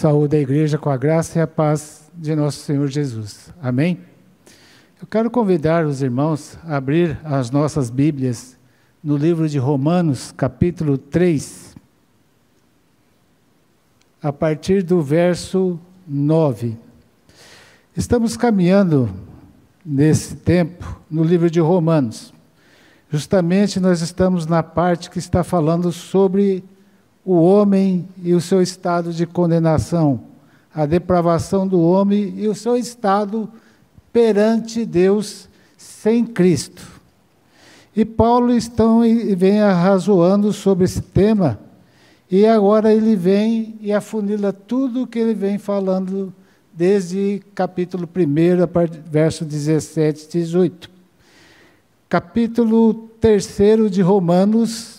saúde a igreja com a graça e a paz de nosso Senhor Jesus. Amém? Eu quero convidar os irmãos a abrir as nossas Bíblias no livro de Romanos, capítulo 3, a partir do verso 9. Estamos caminhando nesse tempo no livro de Romanos. Justamente nós estamos na parte que está falando sobre o homem e o seu estado de condenação, a depravação do homem e o seu estado perante Deus sem Cristo. E Paulo vem arrazoando sobre esse tema, e agora ele vem e afunila tudo o que ele vem falando desde capítulo 1, verso 17 e 18. Capítulo 3 de Romanos,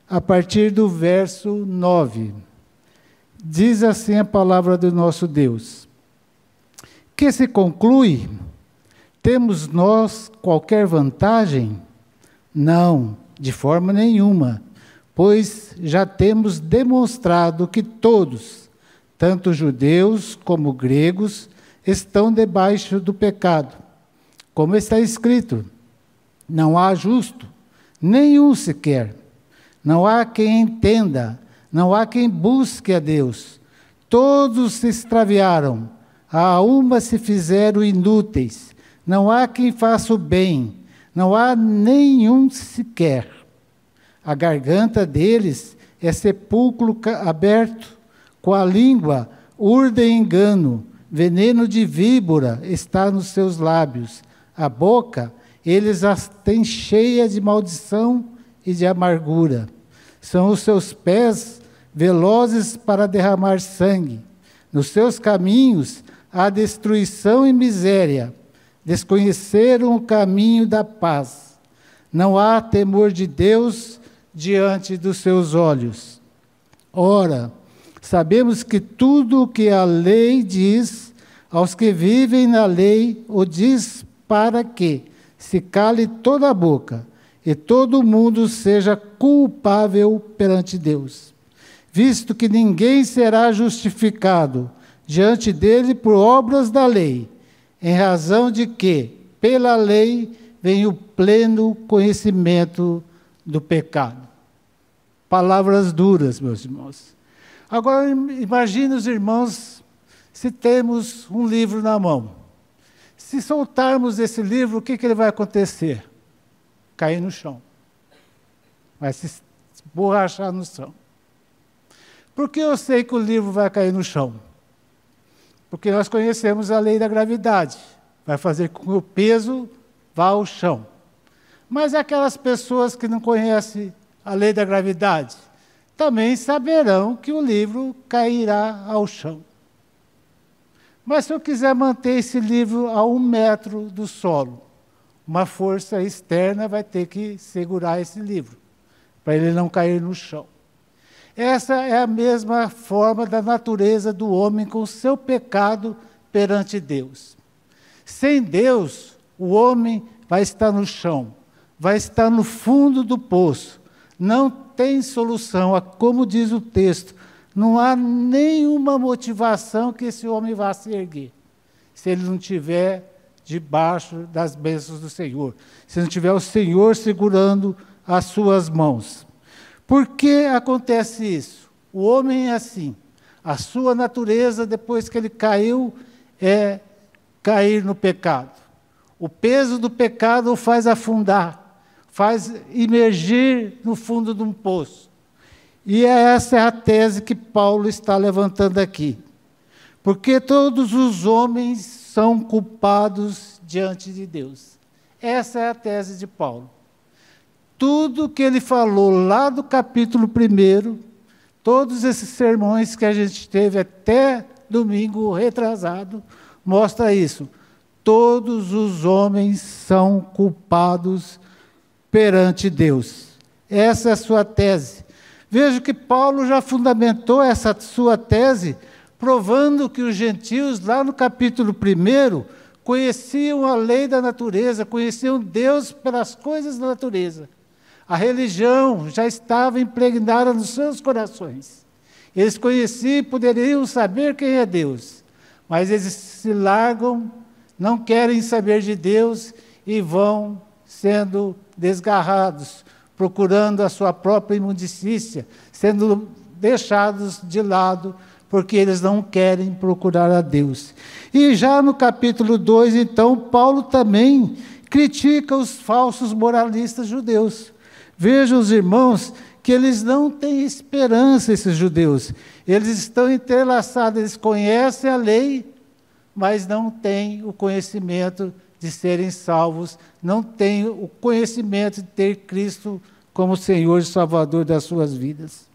a partir do verso 9. Diz assim a palavra do nosso Deus: que se conclui? Temos nós qualquer vantagem? Não, de forma nenhuma, pois já temos demonstrado que todos, tanto judeus como gregos, estão debaixo do pecado. Como está escrito: não há justo, nenhum sequer. Não há quem entenda, não há quem busque a Deus. Todos se extraviaram, a uma se fizeram inúteis. Não há quem faça o bem, não há nenhum sequer. A garganta deles é sepulcro aberto, com a língua urdem engano, veneno de víbora está nos seus lábios. A boca, eles as têm cheia de maldição e de amargura. São os seus pés velozes para derramar sangue. Nos seus caminhos há destruição e miséria. Desconheceram o caminho da paz. Não há temor de Deus diante dos seus olhos. Ora, sabemos que tudo o que a lei diz aos que vivem na lei, o diz para que se cale toda a boca e todo mundo seja culpável perante Deus, visto que ninguém será justificado diante dele por obras da lei, em razão de que, pela lei, vem o pleno conhecimento do pecado. Palavras duras, meus irmãos. Agora, imagine os irmãos, se temos um livro na mão. Se soltarmos esse livro, o que ele vai acontecer? Cair no chão. Vai se borrachar no chão. Por que eu sei que o livro vai cair no chão? Porque nós conhecemos a lei da gravidade. Vai fazer com que o peso vá ao chão. Mas aquelas pessoas que não conhecem a lei da gravidade também saberão que o livro cairá ao chão. Mas se eu quiser manter esse livro a 1 metro do solo, uma força externa vai ter que segurar esse livro, para ele não cair no chão. Essa é a mesma forma da natureza do homem com o seu pecado perante Deus. Sem Deus, o homem vai estar no chão, vai estar no fundo do poço. Não tem solução, como diz o texto, não há nenhuma motivação que esse homem vá se erguer, se ele não tiver debaixo das bênçãos do Senhor, se não tiver o Senhor segurando as suas mãos. Por que acontece isso? O homem é assim, a sua natureza, depois que ele caiu, é cair no pecado. O peso do pecado o faz afundar, faz imergir no fundo de um poço. E essa é a tese que Paulo está levantando aqui. Porque todos os homens são culpados diante de Deus. Essa é a tese de Paulo. Tudo que ele falou lá do capítulo 1, todos esses sermões que a gente teve até domingo retrasado, mostra isso. Todos os homens são culpados perante Deus. Essa é a sua tese. Veja que Paulo já fundamentou essa sua tese, provando que os gentios, lá no capítulo 1, conheciam a lei da natureza, conheciam Deus pelas coisas da natureza. A religião já estava impregnada nos seus corações. Eles conheciam e poderiam saber quem é Deus, mas eles se largam, não querem saber de Deus e vão sendo desgarrados, procurando a sua própria imundícia, sendo deixados de lado, porque eles não querem procurar a Deus. E já no capítulo 2, então, Paulo também critica os falsos moralistas judeus. Vejam os irmãos que eles não têm esperança, esses judeus. Eles estão entrelaçados, eles conhecem a lei, mas não têm o conhecimento de serem salvos, não têm o conhecimento de ter Cristo como Senhor e Salvador das suas vidas.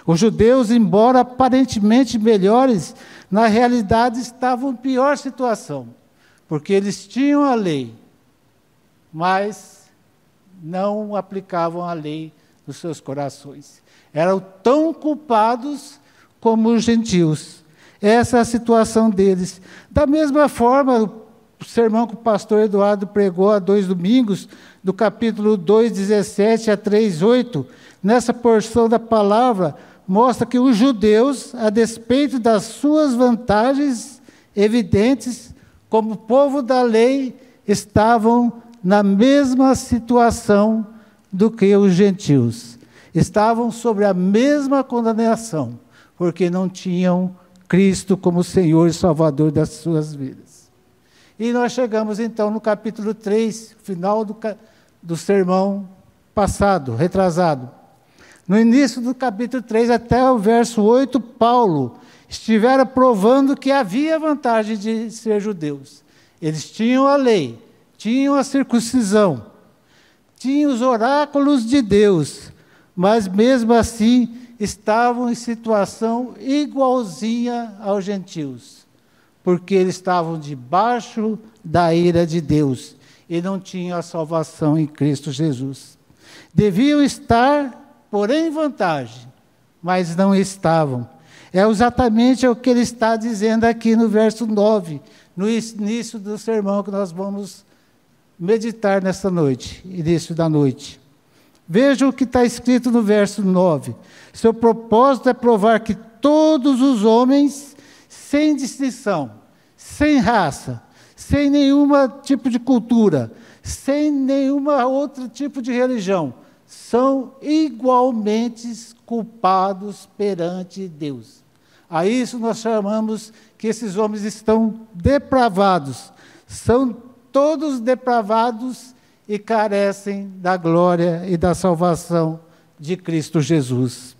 Os judeus, embora aparentemente melhores, na realidade estavam em pior situação, porque eles tinham a lei, mas não aplicavam a lei nos seus corações. Eram tão culpados como os gentios. Essa é a situação deles. Da mesma forma, o sermão que o pastor Eduardo pregou há 2 domingos, do capítulo 2, 17 a 3, 8, nessa porção da palavra, mostra que os judeus, a despeito das suas vantagens evidentes, como povo da lei, estavam na mesma situação do que os gentios. Estavam sobre a mesma condenação, porque não tinham Cristo como Senhor e Salvador das suas vidas. E nós chegamos então no capítulo 3, final do sermão passado, retrasado. No início do capítulo 3 até o verso 8, Paulo estivera provando que havia vantagem de ser judeus. Eles tinham a lei, tinham a circuncisão, tinham os oráculos de Deus, mas mesmo assim estavam em situação igualzinha aos gentios, porque eles estavam debaixo da ira de Deus e não tinham a salvação em Cristo Jesus. Deviam estar, porém, em vantagem, mas não estavam. É exatamente o que ele está dizendo aqui no verso 9, no início do sermão que nós vamos meditar nesta noite, início da noite. Veja o que está escrito no verso 9. Seu propósito é provar que todos os homens, sem distinção, sem raça, sem nenhum tipo de cultura, sem nenhuma outro tipo de religião, são igualmente culpados perante Deus. A isso nós chamamos que esses homens estão depravados, são todos depravados e carecem da glória e da salvação de Cristo Jesus.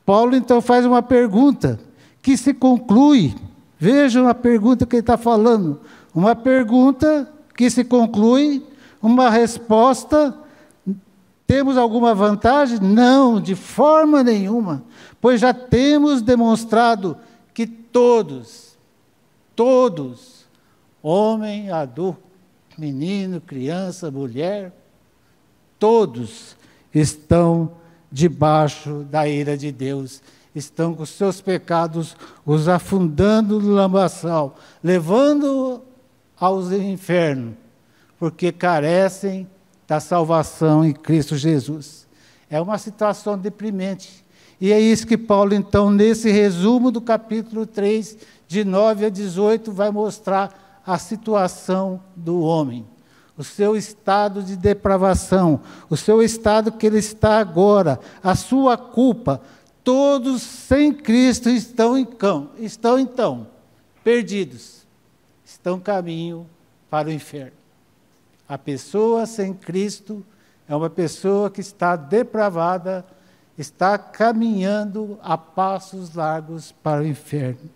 Paulo então faz uma pergunta que se conclui, vejam a pergunta que ele está falando, uma pergunta que se conclui, uma resposta. Temos alguma vantagem? Não, de forma nenhuma, pois já temos demonstrado que todos, homem, adulto, menino, criança, mulher, todos estão debaixo da ira de Deus, estão com seus pecados os afundando no lamaçal, levando aos infernos, porque carecem da salvação em Cristo Jesus. É uma situação deprimente. E é isso que Paulo, então, nesse resumo do capítulo 3, de 9 a 18, vai mostrar a situação do homem, o seu estado de depravação, o seu estado que ele está agora, a sua culpa. Todos sem Cristo estão então perdidos, estão caminho para o inferno. A pessoa sem Cristo é uma pessoa que está depravada, está caminhando a passos largos para o inferno.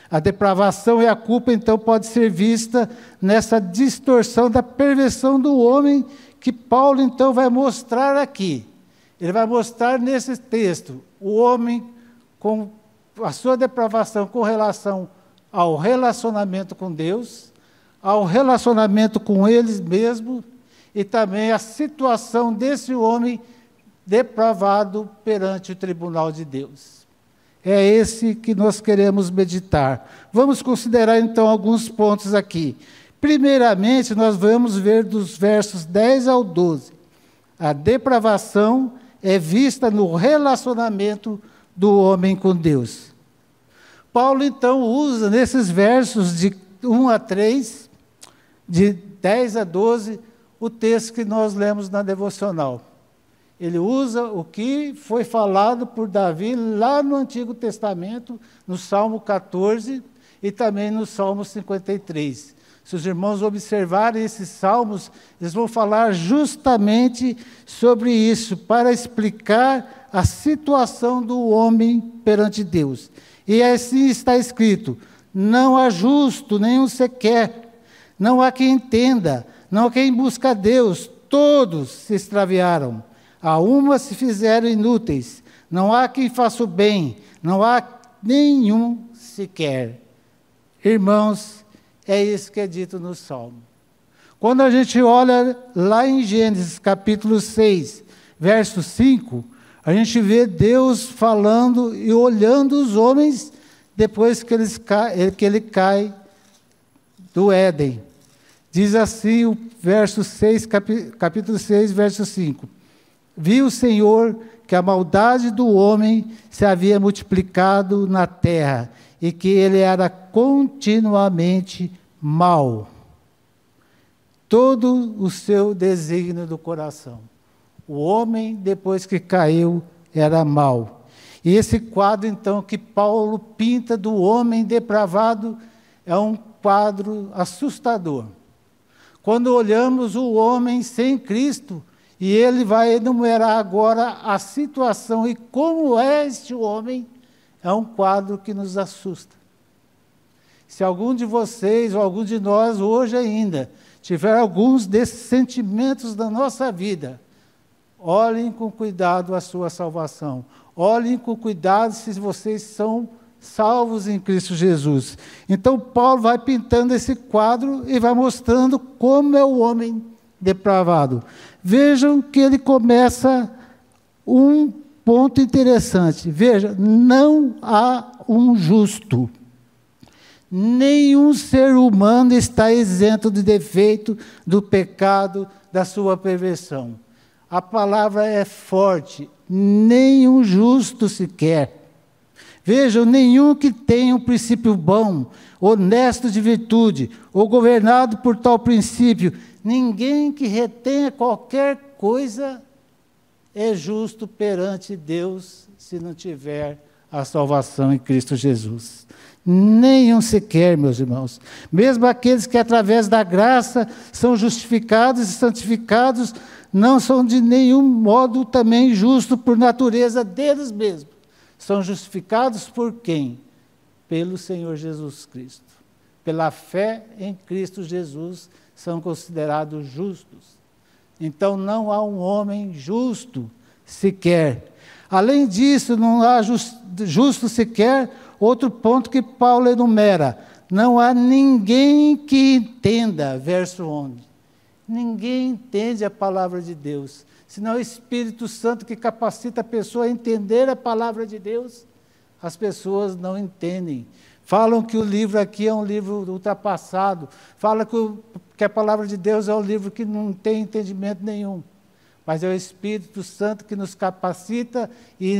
A depravação e a culpa, então, pode ser vista nessa distorção da perversão do homem que Paulo, então, vai mostrar aqui. Ele vai mostrar nesse texto o homem com a sua depravação com relação ao relacionamento com Deus, ao relacionamento com eles mesmos e também a situação desse homem depravado perante o tribunal de Deus. É esse que nós queremos meditar. Vamos considerar, então, alguns pontos aqui. Primeiramente, nós vamos ver dos versos 10 ao 12. A depravação é vista no relacionamento do homem com Deus. Paulo, então, usa nesses versos de 1 a 3, de 10 a 12, o texto que nós lemos na devocional. Ele usa o que foi falado por Davi lá no Antigo Testamento, no Salmo 14 e também no Salmo 53. Se os irmãos observarem esses salmos, eles vão falar justamente sobre isso, para explicar a situação do homem perante Deus. E assim está escrito: não há justo, nenhum sequer, não há quem entenda, não há quem busca a Deus, todos se extraviaram, a uma se fizeram inúteis, não há quem faça o bem, não há nenhum sequer. Irmãos, é isso que é dito no Salmo. Quando a gente olha lá em Gênesis capítulo 6, verso 5, a gente vê Deus falando e olhando os homens depois que ele cai do Éden. Diz assim o verso 6, capítulo 6, verso 5. Viu o Senhor que a maldade do homem se havia multiplicado na terra, e que ele era continuamente mau. Todo o seu desígnio do coração. O homem, depois que caiu, era mau. E esse quadro, então, que Paulo pinta do homem depravado, é um quadro assustador. Quando olhamos o homem sem Cristo, e ele vai enumerar agora a situação e como é este homem, é um quadro que nos assusta. Se algum de vocês, ou algum de nós, hoje ainda, tiver alguns desses sentimentos da nossa vida, olhem com cuidado a sua salvação. Olhem com cuidado se vocês são salvos em Cristo Jesus. Então, Paulo vai pintando esse quadro e vai mostrando como é o homem depravado. Vejam que ele começa um ponto interessante. Veja, não há um justo. Nenhum ser humano está isento do defeito, do pecado, da sua perversão. A palavra é forte. Nenhum justo sequer. Vejam, nenhum que tenha um princípio bom, honesto de virtude, ou governado por tal princípio, ninguém que retenha qualquer coisa é justo perante Deus, se não tiver a salvação em Cristo Jesus. Nenhum sequer, meus irmãos. Mesmo aqueles que através da graça são justificados e santificados, não são de nenhum modo também justos por natureza deles mesmos. São justificados por quem? Pelo Senhor Jesus Cristo. Pela fé em Cristo Jesus, são considerados justos. Então, não há um homem justo sequer. Além disso, não há justo sequer, outro ponto que Paulo enumera: não há ninguém que entenda, verso 11. Ninguém entende a palavra de Deus. Senão o Espírito Santo que capacita a pessoa a entender a palavra de Deus, as pessoas não entendem. Falam que o livro aqui é um livro ultrapassado. Falam que a palavra de Deus é um livro que não tem entendimento nenhum. Mas é o Espírito Santo que nos capacita e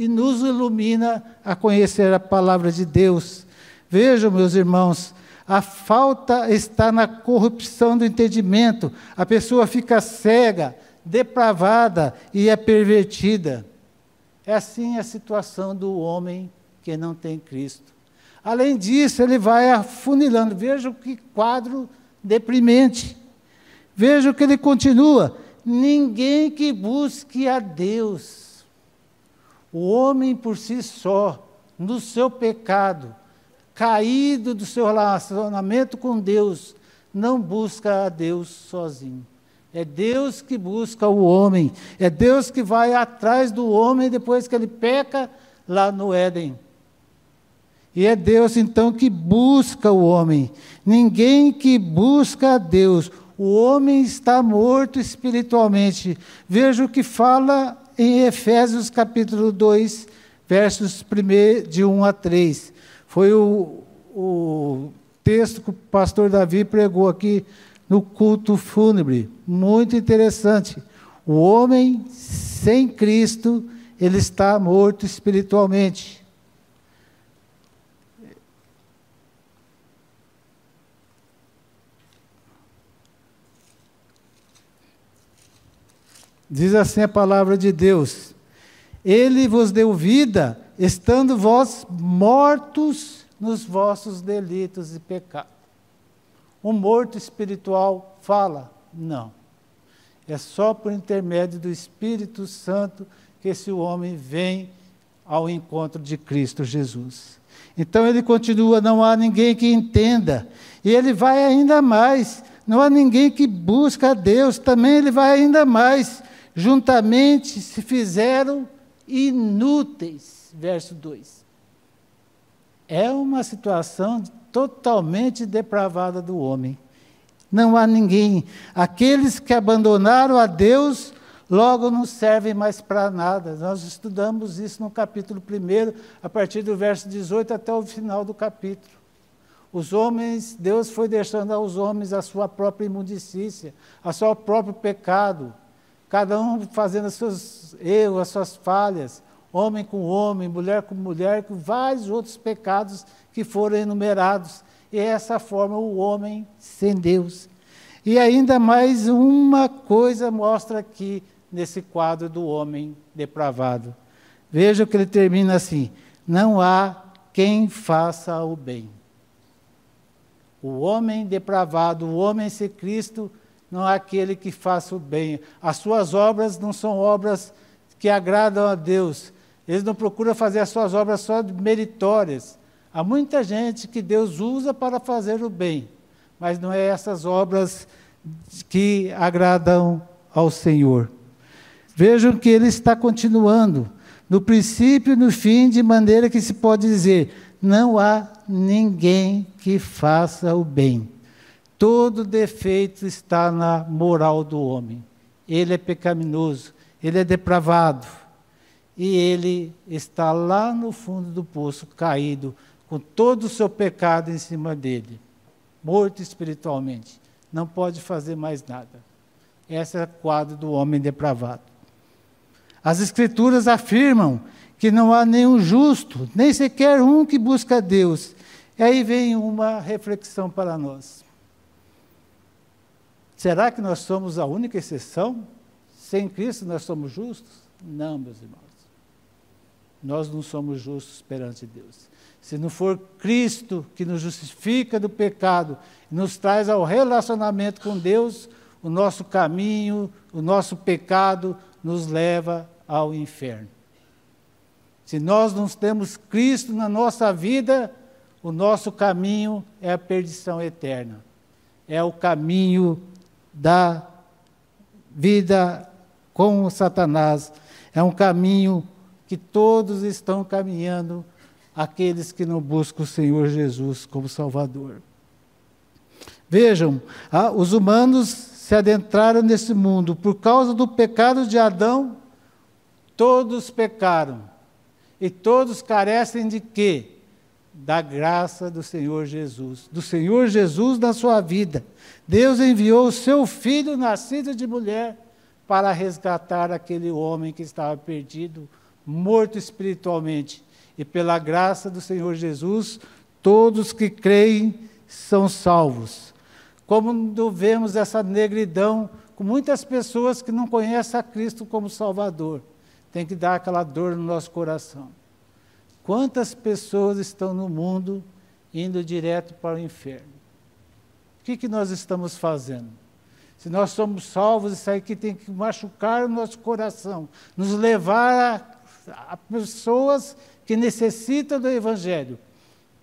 nos ilumina a conhecer a palavra de Deus. Vejam, meus irmãos, a falta está na corrupção do entendimento. A pessoa fica cega, depravada e é pervertida. É assim a situação do homem que não tem Cristo. Além disso, ele vai afunilando. Veja que quadro deprimente. Veja que ele continua: ninguém que busque a Deus. O homem por si só, no seu pecado, caído do seu relacionamento com Deus, não busca a Deus sozinho. É Deus que busca o homem. É Deus que vai atrás do homem depois que ele peca lá no Éden. E é Deus, então, que busca o homem. Ninguém que busca a Deus. O homem está morto espiritualmente. Veja o que fala em Efésios capítulo 2, versos de 1 a 3. Foi o texto que o pastor Davi pregou aqui no culto fúnebre. Muito interessante. O homem sem Cristo ele está morto espiritualmente. Diz assim a palavra de Deus: Ele vos deu vida, estando vós mortos nos vossos delitos e pecados. O morto espiritual fala? Não. É só por intermédio do Espírito Santo que esse homem vem ao encontro de Cristo Jesus. Então ele continua, não há ninguém que entenda. E ele vai ainda mais, não há ninguém que busca a Deus, também ele vai ainda mais. Juntamente se fizeram inúteis. Verso 2. É uma situação totalmente depravada do homem. Não há ninguém. Aqueles que abandonaram a Deus, logo não servem mais para nada. Nós estudamos isso no capítulo 1, a partir do verso 18 até o final do capítulo. Os homens, Deus foi deixando aos homens a sua própria imundicícia, a seu próprio pecado, cada um fazendo os seus erros, as suas falhas, homem com homem, mulher com mulher, com vários outros pecados que foram enumerados. E dessa forma o homem sem Deus. E ainda mais uma coisa mostra aqui nesse quadro do homem depravado. Veja que ele termina assim: não há quem faça o bem. O homem depravado, o homem sem Cristo, não há aquele que faça o bem. As suas obras não são obras que agradam a Deus. Eles não procuram fazer as suas obras só meritórias. Há muita gente que Deus usa para fazer o bem, mas não é essas obras que agradam ao Senhor. Vejam que ele está continuando, no princípio e no fim, de maneira que se pode dizer, não há ninguém que faça o bem. Todo defeito está na moral do homem. Ele é pecaminoso, ele é depravado, e ele está lá no fundo do poço, caído, com todo o seu pecado em cima dele, morto espiritualmente, não pode fazer mais nada. Esse é o quadro do homem depravado. As Escrituras afirmam que não há nenhum justo, nem sequer um que busca a Deus. E aí vem uma reflexão para nós. Será que nós somos a única exceção? Sem Cristo nós somos justos? Não, meus irmãos. Nós não somos justos perante Deus. Se não for Cristo que nos justifica do pecado, nos traz ao relacionamento com Deus, o nosso caminho, o nosso pecado nos leva ao inferno. Se nós não temos Cristo na nossa vida, o nosso caminho é a perdição eterna. É o caminho da vida com Satanás. É um caminho que todos estão caminhando, aqueles que não buscam o Senhor Jesus como Salvador. Vejam, os humanos se adentraram nesse mundo. Por causa do pecado de Adão, todos pecaram. E todos carecem de quê? Da graça do Senhor Jesus. Do Senhor Jesus na sua vida. Deus enviou o seu Filho, nascido de mulher, para resgatar aquele homem que estava perdido, morto espiritualmente. E pela graça do Senhor Jesus, todos que creem são salvos. Como vemos essa negridão com muitas pessoas que não conhecem a Cristo como Salvador. Tem que dar aquela dor no nosso coração. Quantas pessoas estão no mundo indo direto para o inferno? O que nós estamos fazendo? Se nós somos salvos, isso aqui tem que machucar o nosso coração, nos levar a pessoas que necessitam do Evangelho,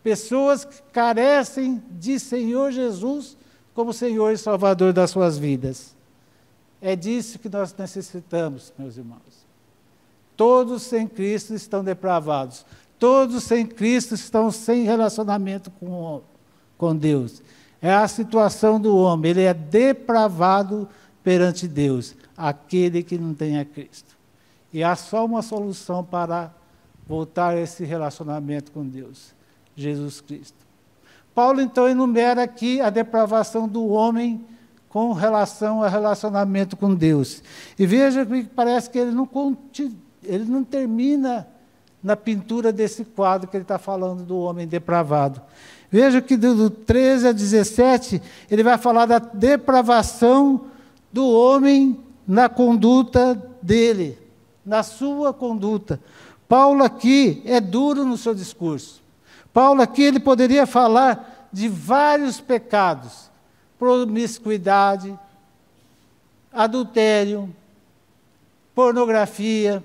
pessoas que carecem de Senhor Jesus como Senhor e Salvador das suas vidas. É disso que nós necessitamos, meus irmãos. Todos sem Cristo estão depravados. Todos sem Cristo estão sem relacionamento com Deus. É a situação do homem. Ele é depravado perante Deus, aquele que não tem a Cristo. E há só uma solução para voltar a esse relacionamento com Deus: Jesus Cristo. Paulo, então, enumera aqui a depravação do homem com relação ao relacionamento com Deus. E veja que parece que ele não ele não termina na pintura desse quadro que ele está falando do homem depravado. Veja que do 13 a 17, ele vai falar da depravação do homem na conduta dele, na sua conduta. Paulo aqui é duro no seu discurso. Paulo aqui ele poderia falar de vários pecados, promiscuidade, adultério, pornografia,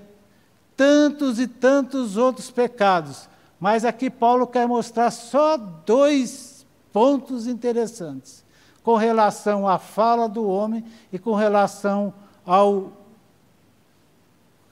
tantos e tantos outros pecados. Mas aqui Paulo quer mostrar só 2 pontos interessantes, com relação à fala do homem e com relação ao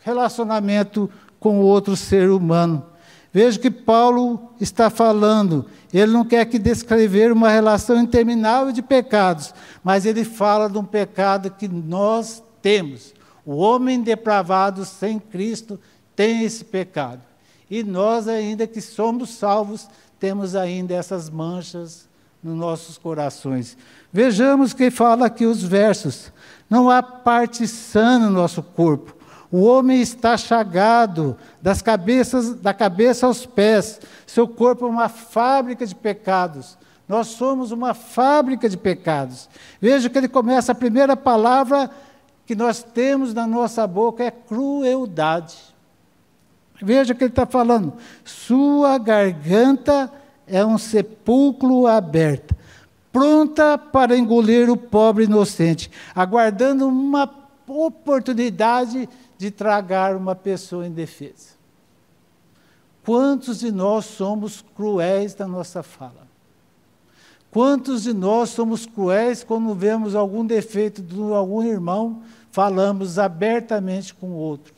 relacionamento com o outro ser humano. Veja que Paulo está falando, ele não quer que descrever uma relação interminável de pecados, mas ele fala de um pecado que nós temos. O homem depravado sem Cristo tem esse pecado. E nós, ainda que somos salvos, temos ainda essas manchas nos nossos corações. Vejamos que fala aqui os versos. Não há parte sã no nosso corpo. O homem está chagado da cabeça aos pés. Seu corpo é uma fábrica de pecados. Nós somos uma fábrica de pecados. Veja que ele começa, a primeira palavra que nós temos na nossa boca é crueldade. Veja que ele está falando, sua garganta é um sepulcro aberto, pronta para engolir o pobre inocente, aguardando uma oportunidade de tragar uma pessoa indefesa. Quantos de nós somos cruéis na nossa fala? Quantos de nós somos cruéis quando vemos algum defeito de algum irmão, falamos abertamente com o outro?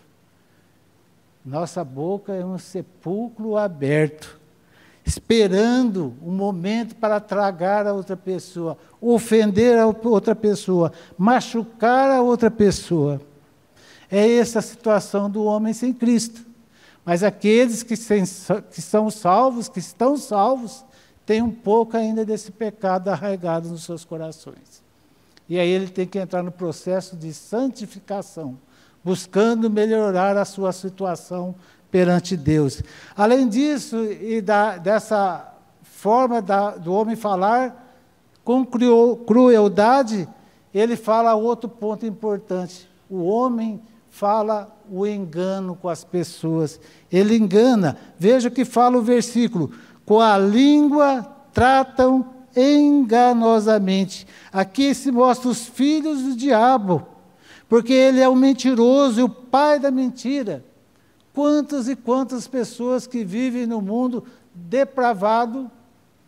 Nossa boca é um sepulcro aberto, esperando um momento para tragar a outra pessoa, ofender a outra pessoa, machucar a outra pessoa. É essa a situação do homem sem Cristo. Mas aqueles que são salvos, que estão salvos, têm um pouco ainda desse pecado arraigado nos seus corações. E aí ele tem que entrar no processo de santificação, buscando melhorar a sua situação perante Deus. Além disso, e dessa forma do homem falar com crueldade, ele fala outro ponto importante. O homem fala o engano com as pessoas. Ele engana. Veja o que fala o versículo. Com a língua tratam enganosamente. Aqui se mostra os filhos do diabo, porque ele é o mentiroso e o pai da mentira. Quantas e quantas pessoas que vivem no mundo depravado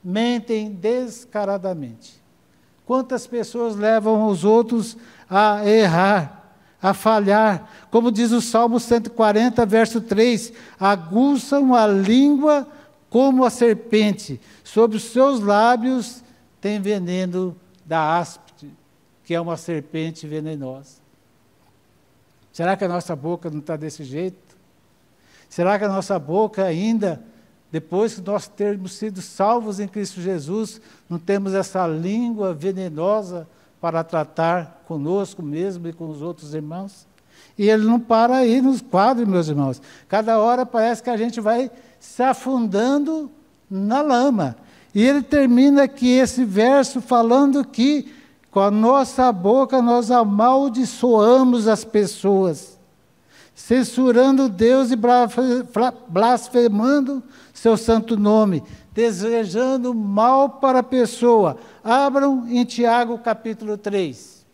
mentem descaradamente. Quantas pessoas levam os outros a errar, a falhar. Como diz o Salmo 140, verso 3, aguçam a língua como a serpente, sobre os seus lábios tem veneno da áspide, que é uma serpente venenosa. Será que a nossa boca não está desse jeito? Será que a nossa boca ainda, depois que nós termos sido salvos em Cristo Jesus, não temos essa língua venenosa para tratar conosco mesmo e com os outros irmãos? E ele não para aí nos quadros, meus irmãos. Cada hora parece que a gente vai se afundando na lama. E ele termina aqui esse verso falando que com a nossa boca nós amaldiçoamos as pessoas, censurando Deus e blasfemando seu santo nome, desejando mal para a pessoa. Abram em Tiago capítulo 3.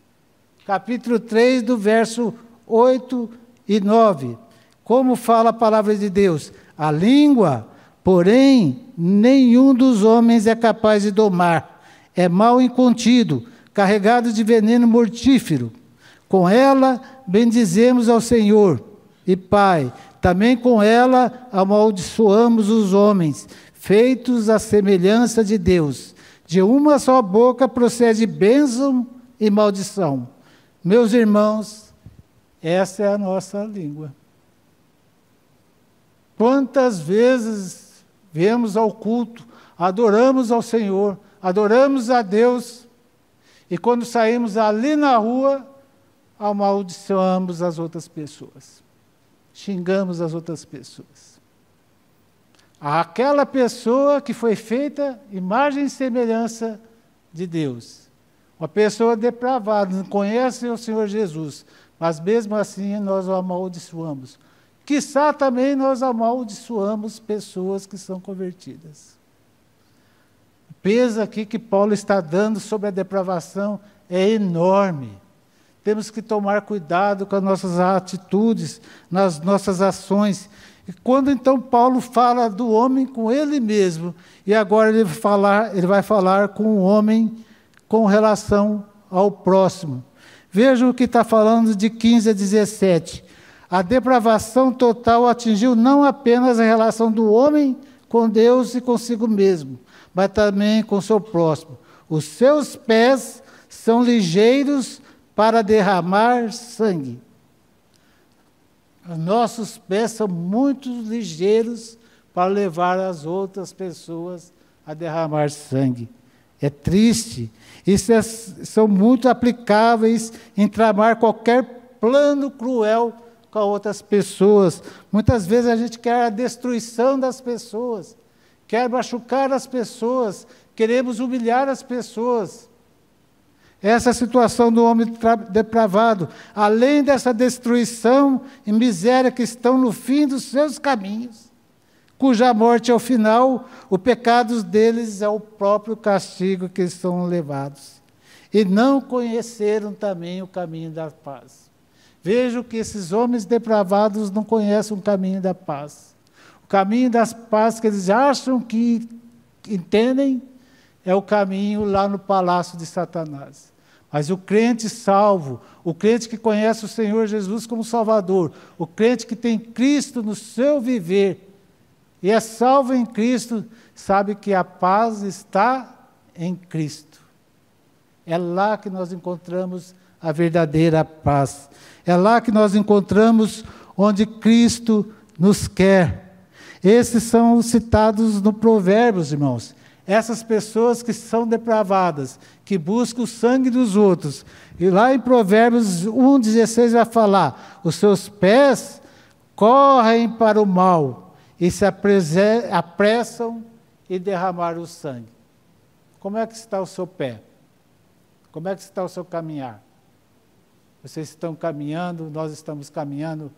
Capítulo 3, do verso 8 e 9. Como fala a palavra de Deus? A língua, porém, nenhum dos homens é capaz de domar. É mal incontido, carregado de veneno mortífero. Com ela bendizemos ao Senhor e Pai. Também com ela amaldiçoamos os homens, feitos à semelhança de Deus. De uma só boca procede bênção e maldição. Meus irmãos, essa é a nossa língua. Quantas vezes viemos ao culto, adoramos ao Senhor, adoramos a Deus, e quando saímos ali na rua, amaldiçoamos as outras pessoas. xingamos as outras pessoas. Aquela pessoa que foi feita imagem e semelhança de Deus. Uma pessoa depravada, não conhece o Senhor Jesus, mas mesmo assim nós o amaldiçoamos. Quiçá também nós amaldiçoamos pessoas que são convertidas. O peso aqui que Paulo está dando sobre a depravação é enorme. Temos que tomar cuidado com as nossas atitudes, nas nossas ações. E quando então Paulo fala do homem com ele mesmo, e agora ele vai falar com o homem com relação ao próximo. Veja o que está falando de 15 a 17. A depravação total atingiu não apenas a relação do homem com Deus e consigo mesmo, mas também com seu próximo. Os seus pés são ligeiros para derramar sangue. Os nossos pés são muito ligeiros para levar as outras pessoas a derramar sangue. É triste. São muito aplicáveis em tramar qualquer plano cruel com outras pessoas. Muitas vezes a gente quer a destruição das pessoas, quer machucar as pessoas, queremos humilhar as pessoas. Essa situação do homem depravado, além dessa destruição e miséria que estão no fim dos seus caminhos, cuja morte é o final, o pecado deles é o próprio castigo que são levados. E não conheceram também o caminho da paz. Vejo que esses homens depravados não conhecem o caminho da paz. O caminho da paz que eles acham que entendem é o caminho lá no palácio de Satanás. Mas o crente salvo, o crente que conhece o Senhor Jesus como Salvador, o crente que tem Cristo no seu viver, e é salvo em Cristo, sabe que a paz está em Cristo. É lá que nós encontramos a verdadeira paz. É lá que nós encontramos onde Cristo nos quer. Esses são os citados no Provérbios, irmãos. Essas pessoas que são depravadas, que buscam o sangue dos outros. E lá em Provérbios 1,16 vai falar, os seus pés correm para o mal, e se apressam em derramar o sangue. Como é que está o seu pé? Como é que está o seu caminhar? Vocês estão caminhando, nós estamos caminhando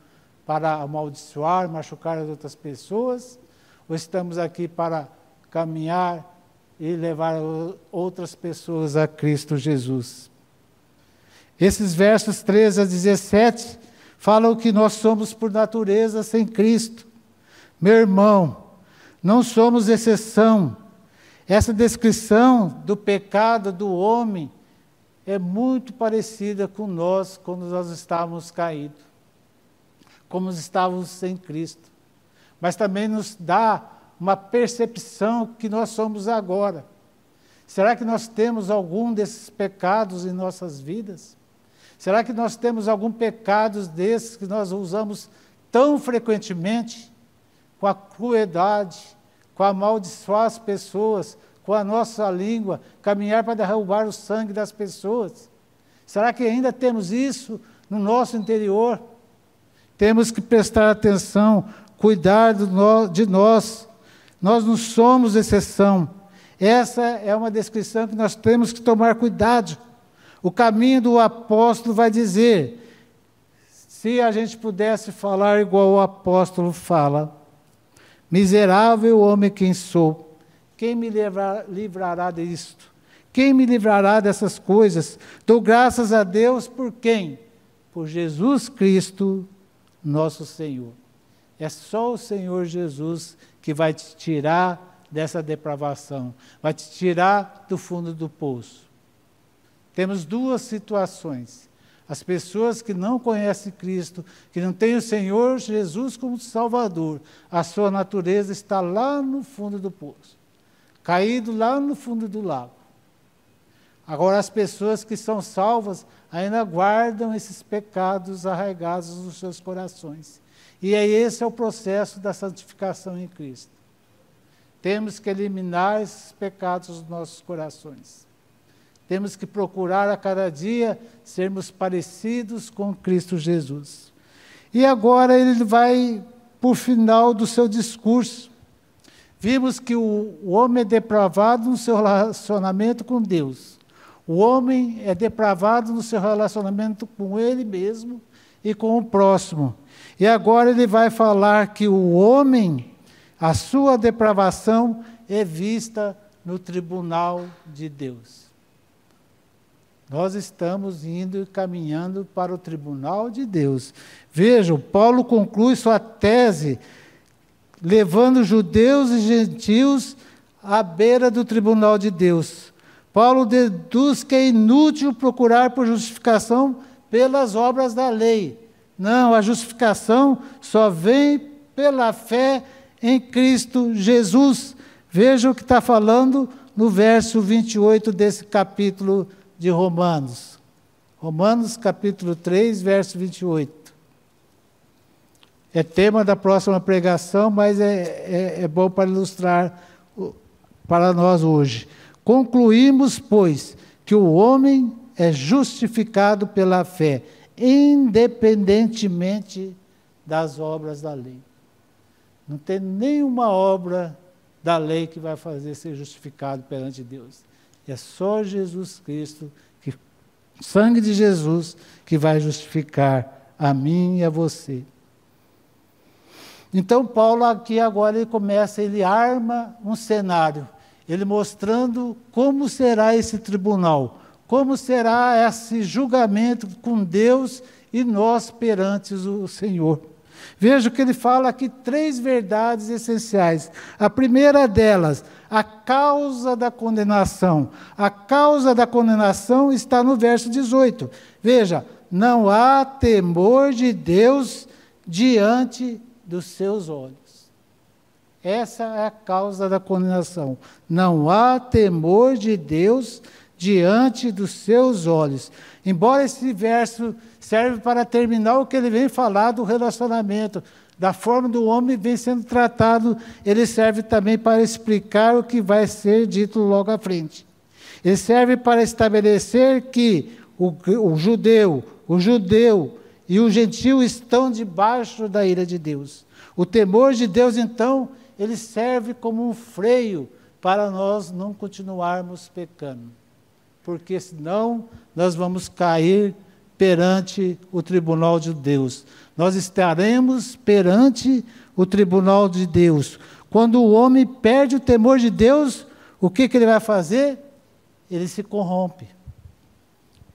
para amaldiçoar, machucar as outras pessoas? Ou estamos aqui para caminhar e levar outras pessoas a Cristo Jesus? Esses versos 13 a 17 falam que nós somos por natureza sem Cristo. Meu irmão, não somos exceção. Essa descrição do pecado do homem é muito parecida com nós quando nós estávamos caídos, como estávamos sem Cristo. Mas também nos dá uma percepção que nós somos agora. Será que nós temos algum desses pecados em nossas vidas? Será que nós temos algum pecado desses que nós usamos tão frequentemente? Com a crueldade, com a amaldiçoar as pessoas, com a nossa língua, caminhar para derrubar o sangue das pessoas. Será que ainda temos isso no nosso interior? Temos que prestar atenção, cuidar de nós. Nós não somos exceção. Essa é uma descrição que nós temos que tomar cuidado. O caminho do apóstolo vai dizer, se a gente pudesse falar igual o apóstolo fala, miserável homem quem sou, quem me livrará disto? Quem me livrará dessas coisas? Dou graças a Deus por quem? Por Jesus Cristo, nosso Senhor. É só o Senhor Jesus que vai te tirar dessa depravação, vai te tirar do fundo do poço. Temos duas situações. As pessoas que não conhecem Cristo, que não têm o Senhor Jesus como Salvador, a sua natureza está lá no fundo do poço, caído lá no fundo do lago. Agora, as pessoas que são salvas ainda guardam esses pecados arraigados nos seus corações. E esse é o processo da santificação em Cristo. Temos que eliminar esses pecados dos nossos corações. Temos que procurar a cada dia sermos parecidos com Cristo Jesus. E agora ele vai para o final do seu discurso. Vimos que o homem é depravado no seu relacionamento com Deus. O homem é depravado no seu relacionamento com ele mesmo e com o próximo. E agora ele vai falar que o homem, a sua depravação é vista no tribunal de Deus. Nós estamos indo e caminhando para o tribunal de Deus. Vejam, Paulo conclui sua tese, levando judeus e gentios à beira do tribunal de Deus. Paulo deduz que é inútil procurar por justificação pelas obras da lei. Não, a justificação só vem pela fé em Cristo Jesus. Veja o que está falando no verso 28 desse capítulo de Romanos. Romanos capítulo 3, verso 28. É tema da próxima pregação, mas é bom para ilustrar para nós hoje. Concluímos, pois, que o homem é justificado pela fé, independentemente das obras da lei. Não tem nenhuma obra da lei que vai fazer ser justificado perante Deus. É só Jesus Cristo, o sangue de Jesus, que vai justificar a mim e a você. Então, Paulo aqui agora ele arma um cenário, ele mostrando como será esse tribunal, como será esse julgamento com Deus e nós perante o Senhor. Veja que ele fala aqui 3 verdades essenciais. A primeira delas, a causa da condenação. A causa da condenação está no verso 18. Veja, não há temor de Deus diante dos seus olhos. Essa é a causa da condenação. Não há temor de Deus diante dos seus olhos. Embora esse verso serve para terminar o que ele vem falar do relacionamento, da forma do homem vem sendo tratado, ele serve também para explicar o que vai ser dito logo à frente. Ele serve para estabelecer que o judeu e o gentio estão debaixo da ira de Deus. O temor de Deus, então, ele serve como um freio para nós não continuarmos pecando. Porque senão nós vamos cair perante o tribunal de Deus. Nós estaremos perante o tribunal de Deus. Quando o homem perde o temor de Deus, o que ele vai fazer? Ele se corrompe.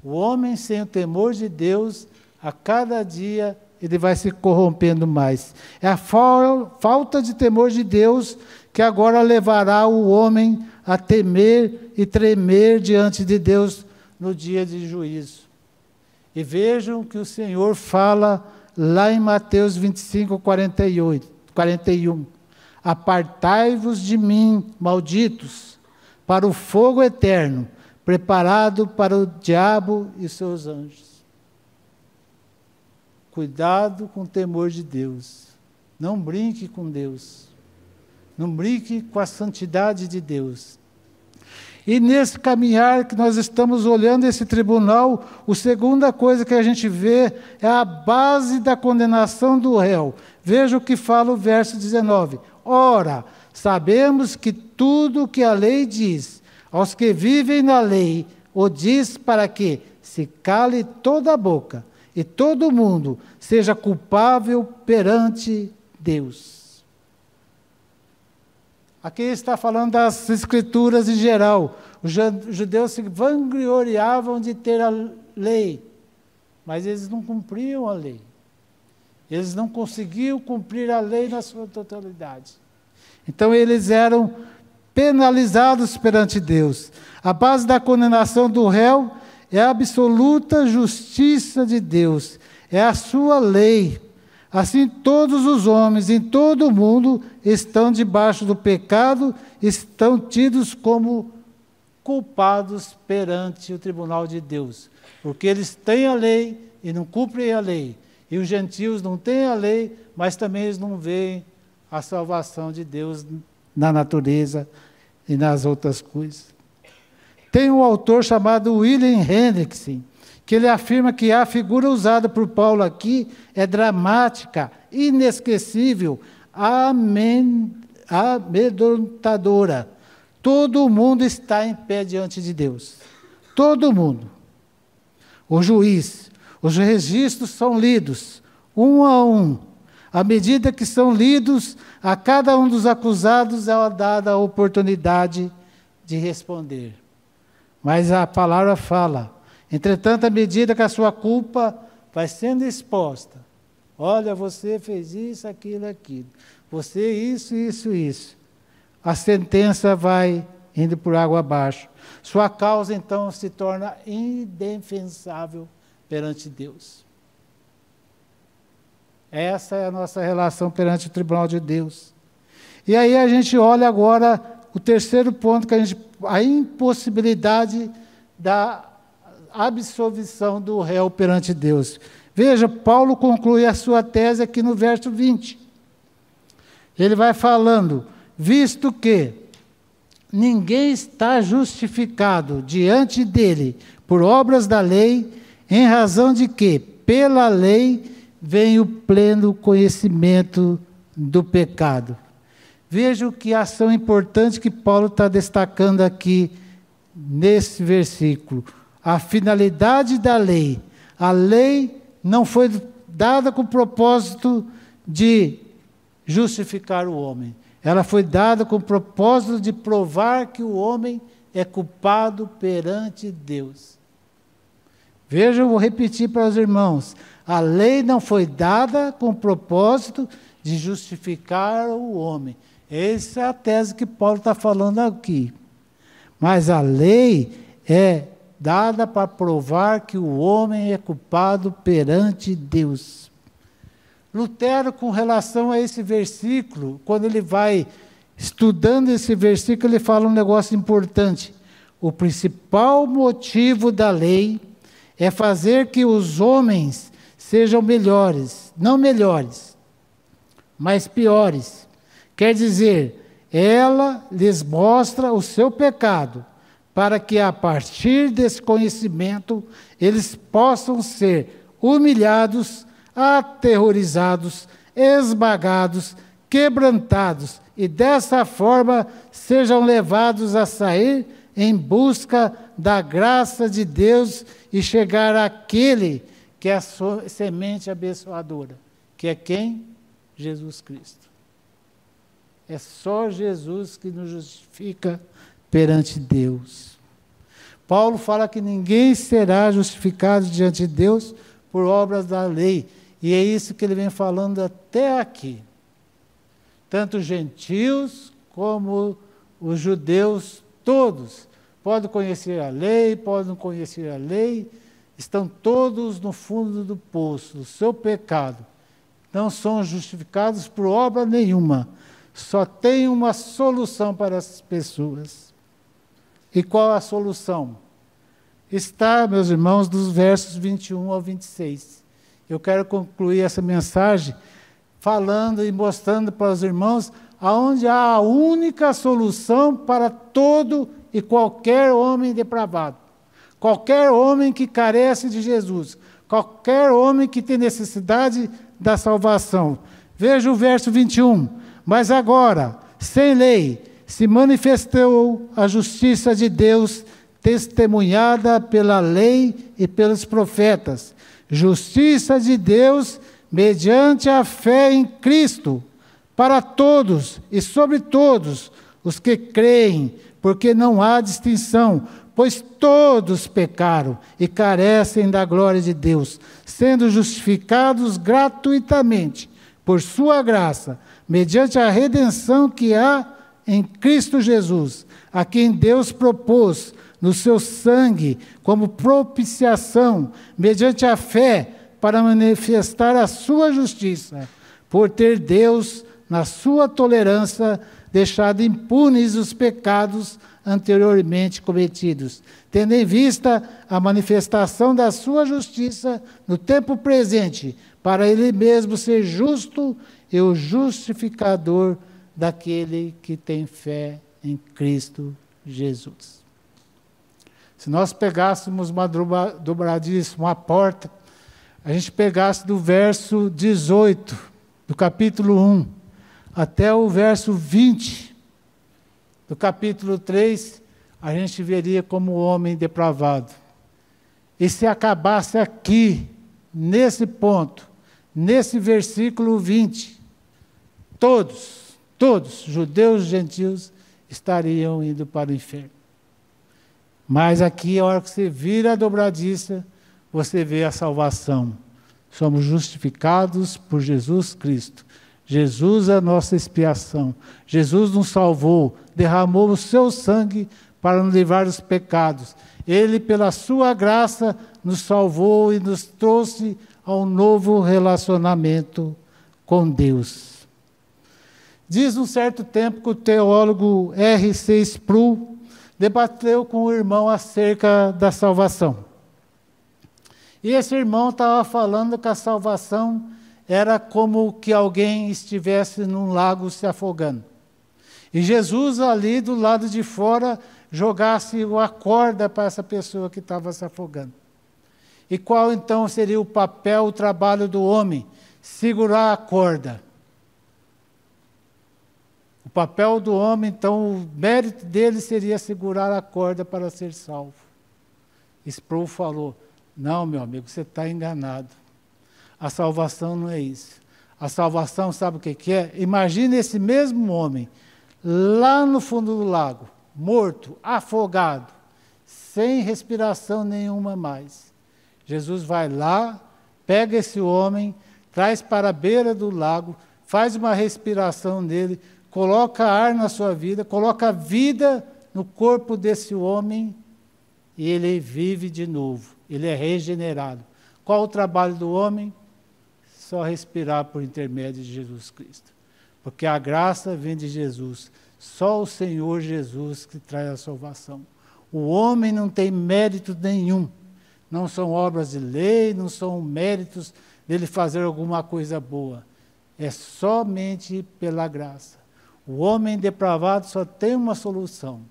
O homem sem o temor de Deus, a cada dia ele vai se corrompendo mais. É a falta de temor de Deus que agora levará o homem a temer e tremer diante de Deus no dia de juízo. E vejam que o Senhor fala lá em Mateus 25, 41. Apartai-vos de mim, malditos, para o fogo eterno, preparado para o diabo e seus anjos. Cuidado com o temor de Deus. Não brinque com Deus. Não brinque com a santidade de Deus. E nesse caminhar que nós estamos olhando esse tribunal, a segunda coisa que a gente vê é a base da condenação do réu. Veja o que fala o verso 19. Ora, sabemos que tudo o que a lei diz, aos que vivem na lei, o diz para que se cale toda a boca e todo mundo seja culpável perante Deus. Aqui está falando das escrituras em geral. Os judeus se vangloriavam de ter a lei, mas eles não cumpriam a lei. Eles não conseguiam cumprir a lei na sua totalidade. Então eles eram penalizados perante Deus. A base da condenação do réu é a absoluta justiça de Deus, é a sua lei. Assim, todos os homens em todo o mundo estão debaixo do pecado, estão tidos como culpados perante o tribunal de Deus. Porque eles têm a lei e não cumprem a lei. E os gentios não têm a lei, mas também eles não veem a salvação de Deus na natureza e nas outras coisas. Tem um autor chamado William Hendrickson, que ele afirma que a figura usada por Paulo aqui é dramática, inesquecível, amedrontadora. Todo mundo está em pé diante de Deus. Todo mundo. O juiz, os registros são lidos, um a um. À medida que são lidos, a cada um dos acusados é dada a oportunidade de responder. Mas a palavra fala, entretanto, à medida que a sua culpa vai sendo exposta, olha, você fez isso, aquilo, aquilo, você isso, isso, isso, a sentença vai indo por água abaixo. Sua causa, então, se torna indefensável perante Deus. Essa é a nossa relação perante o tribunal de Deus. E aí a gente olha agora o terceiro ponto, a impossibilidade da absolvição do réu perante Deus. Veja, Paulo conclui a sua tese aqui no verso 20. Ele vai falando, visto que ninguém está justificado diante dele por obras da lei, em razão de que, pela lei, vem o pleno conhecimento do pecado. Veja que ação importante que Paulo está destacando aqui nesse versículo. A finalidade da lei. A lei não foi dada com o propósito de justificar o homem. Ela foi dada com o propósito de provar que o homem é culpado perante Deus. Veja, eu vou repetir para os irmãos. A lei não foi dada com o propósito de justificar o homem. Essa é a tese que Paulo está falando aqui. Mas a lei é dada para provar que o homem é culpado perante Deus. Lutero, com relação a esse versículo, quando ele vai estudando esse versículo, ele fala um negócio importante. O principal motivo da lei é fazer que os homens sejam melhores, não melhores, mas piores. Quer dizer, ela lhes mostra o seu pecado, para que a partir desse conhecimento eles possam ser humilhados, aterrorizados, esmagados, quebrantados, e dessa forma sejam levados a sair em busca da graça de Deus e chegar àquele que é a sua semente abençoadora, que é quem? Jesus Cristo. É só Jesus que nos justifica perante Deus. Paulo fala que ninguém será justificado diante de Deus por obras da lei. E é isso que ele vem falando até aqui. Tanto os gentios como os judeus, todos, podem conhecer a lei, podem não conhecer a lei, estão todos no fundo do poço, do seu pecado. Não são justificados por obra nenhuma. Só tem uma solução para essas pessoas. E qual a solução? Está, meus irmãos, dos versos 21 ao 26. Eu quero concluir essa mensagem falando e mostrando para os irmãos aonde há a única solução para todo e qualquer homem depravado. Qualquer homem que carece de Jesus. Qualquer homem que tem necessidade da salvação. Veja o verso 21. Mas agora, sem lei, se manifestou a justiça de Deus, testemunhada pela lei e pelos profetas. Justiça de Deus mediante a fé em Cristo, para todos e sobre todos os que creem, porque não há distinção, pois todos pecaram e carecem da glória de Deus, sendo justificados gratuitamente por sua graça, mediante a redenção que há em Cristo Jesus, a quem Deus propôs no seu sangue como propiciação, mediante a fé, para manifestar a sua justiça, por ter Deus, na sua tolerância, deixado impunes os pecados anteriormente cometidos, tendo em vista a manifestação da sua justiça no tempo presente, para ele mesmo ser justo e o justificador daquele que tem fé em Cristo Jesus. Se nós pegássemos uma dobradiça, uma porta, a gente pegasse do verso 18, do capítulo 1, até o verso 20, do capítulo 3, a gente veria como o homem depravado. E se acabasse aqui, nesse ponto, nesse versículo 20, todos, judeus e gentios, estariam indo para o inferno. Mas aqui, a hora que você vira a dobradiça, você vê a salvação. Somos justificados por Jesus Cristo. Jesus é a nossa expiação. Jesus nos salvou, derramou o seu sangue para nos livrar dos pecados. Ele, pela sua graça, nos salvou e nos trouxe a um novo relacionamento com Deus. Diz um certo tempo que o teólogo R.C. Sproul debateu com o irmão acerca da salvação. E esse irmão estava falando que a salvação era como que alguém estivesse num lago se afogando. E Jesus ali do lado de fora jogasse a corda para essa pessoa que estava se afogando. E qual então seria o papel, o trabalho do homem? Segurar a corda. O papel do homem, então, o mérito dele seria segurar a corda para ser salvo. Sproul falou, não, meu amigo, você está enganado. A salvação não é isso. A salvação, sabe o que é? Imagine esse mesmo homem, lá no fundo do lago, morto, afogado, sem respiração nenhuma mais. Jesus vai lá, pega esse homem, traz para a beira do lago, faz uma respiração nele, coloca ar na sua vida, coloca vida no corpo desse homem e ele vive de novo, ele é regenerado. Qual o trabalho do homem? Só respirar por intermédio de Jesus Cristo. Porque a graça vem de Jesus. Só o Senhor Jesus que traz a salvação. O homem não tem mérito nenhum. Não são obras de lei, não são méritos dele fazer alguma coisa boa. É somente pela graça. O homem depravado só tem uma solução: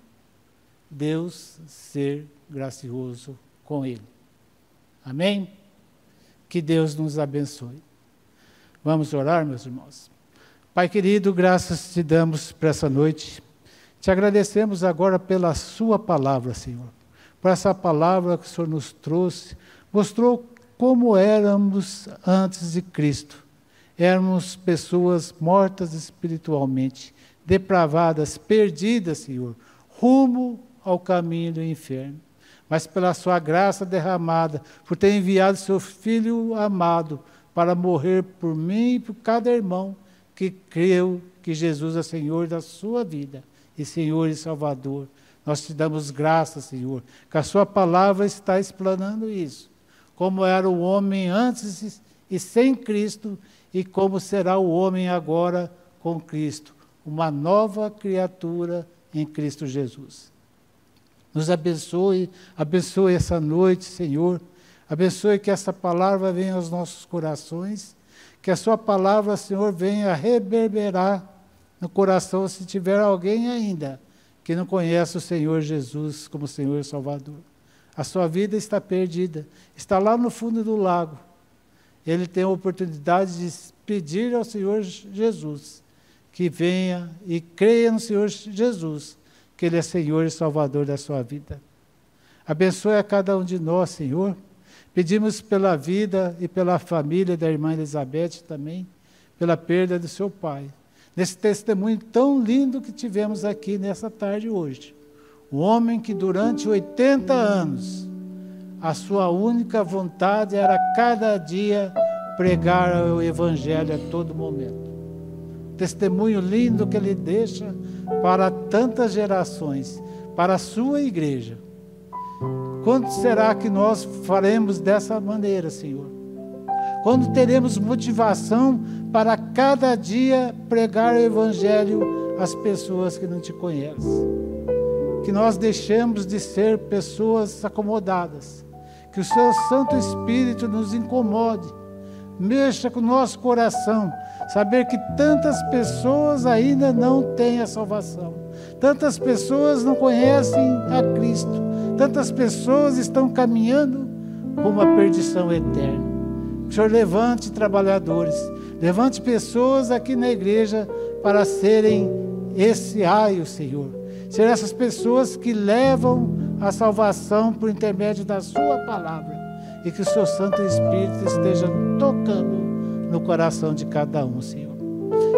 Deus ser gracioso com ele. Amém? Que Deus nos abençoe. Vamos orar, meus irmãos. Pai querido, graças te damos para essa noite. Te agradecemos agora pela sua palavra, Senhor. Por essa palavra que o Senhor nos trouxe, mostrou como éramos antes de Cristo. Éramos pessoas mortas espiritualmente, depravadas, perdidas, Senhor, rumo ao caminho do inferno. Mas pela sua graça derramada, por ter enviado seu Filho amado para morrer por mim e por cada irmão que creu que Jesus é Senhor da sua vida e Senhor e Salvador. Nós te damos graças, Senhor, que a sua palavra está explanando isso. Como era o homem antes e sem Cristo, e como será o homem agora com Cristo. Uma nova criatura em Cristo Jesus. Nos abençoe, abençoe essa noite, Senhor. Abençoe que essa palavra venha aos nossos corações, que a sua palavra, Senhor, venha reverberar no coração, se tiver alguém ainda que não conhece o Senhor Jesus como Senhor e Salvador. A sua vida está perdida, está lá no fundo do lago. Ele tem a oportunidade de pedir ao Senhor Jesus que venha e creia no Senhor Jesus, que Ele é Senhor e Salvador da sua vida. Abençoe a cada um de nós, Senhor. Pedimos pela vida e pela família da irmã Elizabeth também, pela perda do seu pai. Nesse testemunho tão lindo que tivemos aqui nessa tarde hoje. Um homem que durante 80 anos, a sua única vontade era cada dia pregar o Evangelho a todo momento. Testemunho lindo que ele deixa para tantas gerações, para a sua igreja. Quando será que nós faremos dessa maneira, Senhor? Quando teremos motivação para cada dia pregar o Evangelho às pessoas que não te conhecem? Que nós deixemos de ser pessoas acomodadas. Que o seu Santo Espírito nos incomode. Mexa com o nosso coração. Saber que tantas pessoas ainda não têm a salvação. Tantas pessoas não conhecem a Cristo. Tantas pessoas estão caminhando rumo à perdição eterna. Que o Senhor levante trabalhadores, levante pessoas aqui na igreja para serem esse aio, Senhor. Ser essas pessoas que levam a salvação por intermédio da sua palavra. E que o seu Santo Espírito esteja tocando no coração de cada um, Senhor.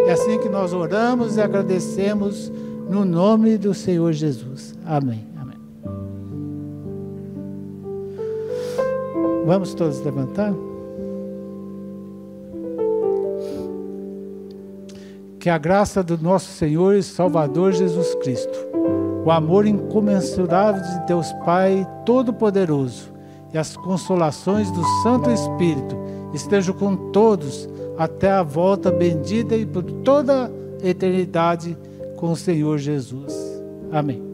É assim que nós oramos e agradecemos no nome do Senhor Jesus. Amém. Amém. Vamos todos levantar? Que a graça do nosso Senhor e Salvador Jesus Cristo, o amor incomensurável de Deus Pai Todo-Poderoso e as consolações do Santo Espírito estejam com todos até a volta bendita e por toda a eternidade com o Senhor Jesus. Amém.